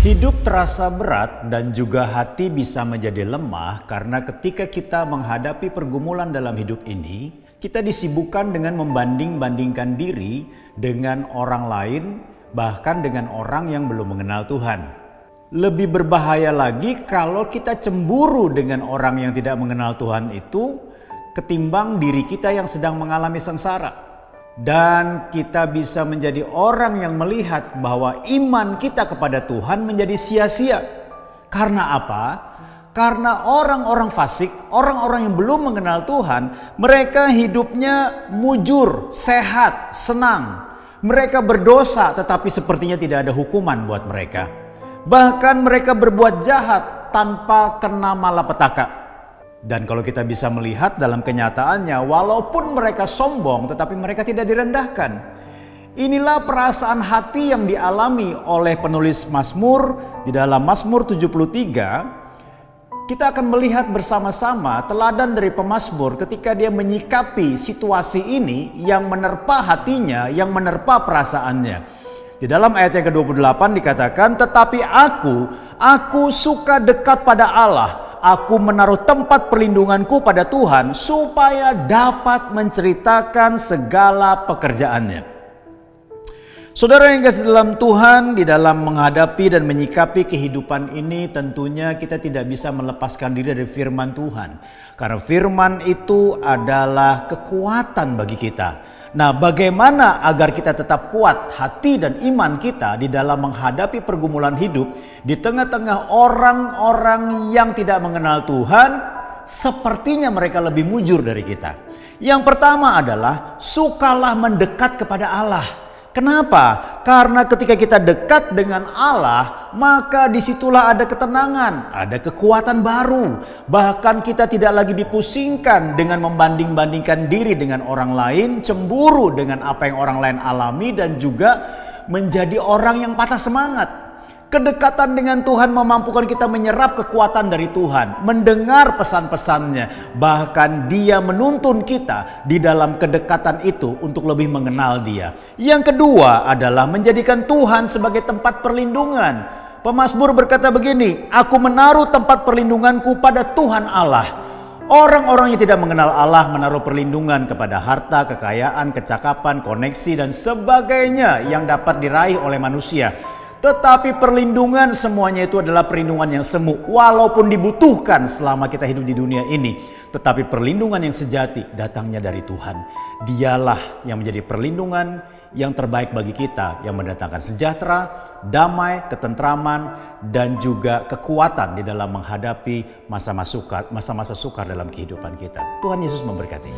Hidup terasa berat dan juga hati bisa menjadi lemah karena ketika kita menghadapi pergumulan dalam hidup ini, kita disibukkan dengan membanding-bandingkan diri dengan orang lain, bahkan dengan orang yang belum mengenal Tuhan. Lebih berbahaya lagi kalau kita cemburu dengan orang yang tidak mengenal Tuhan itu, ketimbang diri kita yang sedang mengalami sengsara. Dan kita bisa menjadi orang yang melihat bahwa iman kita kepada Tuhan menjadi sia-sia. Karena apa? Karena orang-orang fasik, orang-orang yang belum mengenal Tuhan, mereka hidupnya mujur, sehat, senang. Mereka berdosa tetapi sepertinya tidak ada hukuman buat mereka. Bahkan mereka berbuat jahat tanpa kena malapetaka. Dan kalau kita bisa melihat dalam kenyataannya, walaupun mereka sombong tetapi mereka tidak direndahkan. Inilah perasaan hati yang dialami oleh penulis Mazmur di dalam Mazmur 73. Kita akan melihat bersama-sama teladan dari pemazmur ketika dia menyikapi situasi ini yang menerpa hatinya, yang menerpa perasaannya. Di dalam ayat yang ke-28 dikatakan, "Tetapi aku suka dekat pada Allah. Aku menaruh tempat perlindunganku pada Tuhan supaya dapat menceritakan segala pekerjaannya." Saudara yang kasih dalam Tuhan, di dalam menghadapi dan menyikapi kehidupan ini tentunya kita tidak bisa melepaskan diri dari firman Tuhan. Karena firman itu adalah kekuatan bagi kita. Nah, bagaimana agar kita tetap kuat hati dan iman kita di dalam menghadapi pergumulan hidup di tengah-tengah orang-orang yang tidak mengenal Tuhan, sepertinya mereka lebih mujur dari kita. Yang pertama adalah sukalah mendekat kepada Allah. Kenapa? Karena ketika kita dekat dengan Allah, maka disitulah ada ketenangan, ada kekuatan baru. Bahkan kita tidak lagi dipusingkan dengan membanding-bandingkan diri dengan orang lain, cemburu dengan apa yang orang lain alami, dan juga menjadi orang yang patah semangat. Kedekatan dengan Tuhan memampukan kita menyerap kekuatan dari Tuhan, mendengar pesan-pesannya, bahkan Dia menuntun kita di dalam kedekatan itu untuk lebih mengenal Dia. Yang kedua adalah menjadikan Tuhan sebagai tempat perlindungan. Pemazmur berkata begini, "Aku menaruh tempat perlindunganku pada Tuhan Allah." Orang-orang yang tidak mengenal Allah menaruh perlindungan kepada harta, kekayaan, kecakapan, koneksi, dan sebagainya yang dapat diraih oleh manusia. Tetapi perlindungan semuanya itu adalah perlindungan yang semu, walaupun dibutuhkan selama kita hidup di dunia ini. Tetapi perlindungan yang sejati datangnya dari Tuhan. Dialah yang menjadi perlindungan yang terbaik bagi kita, yang mendatangkan sejahtera, damai, ketentraman, dan juga kekuatan di dalam menghadapi masa-masa sukar dalam kehidupan kita. Tuhan Yesus memberkati.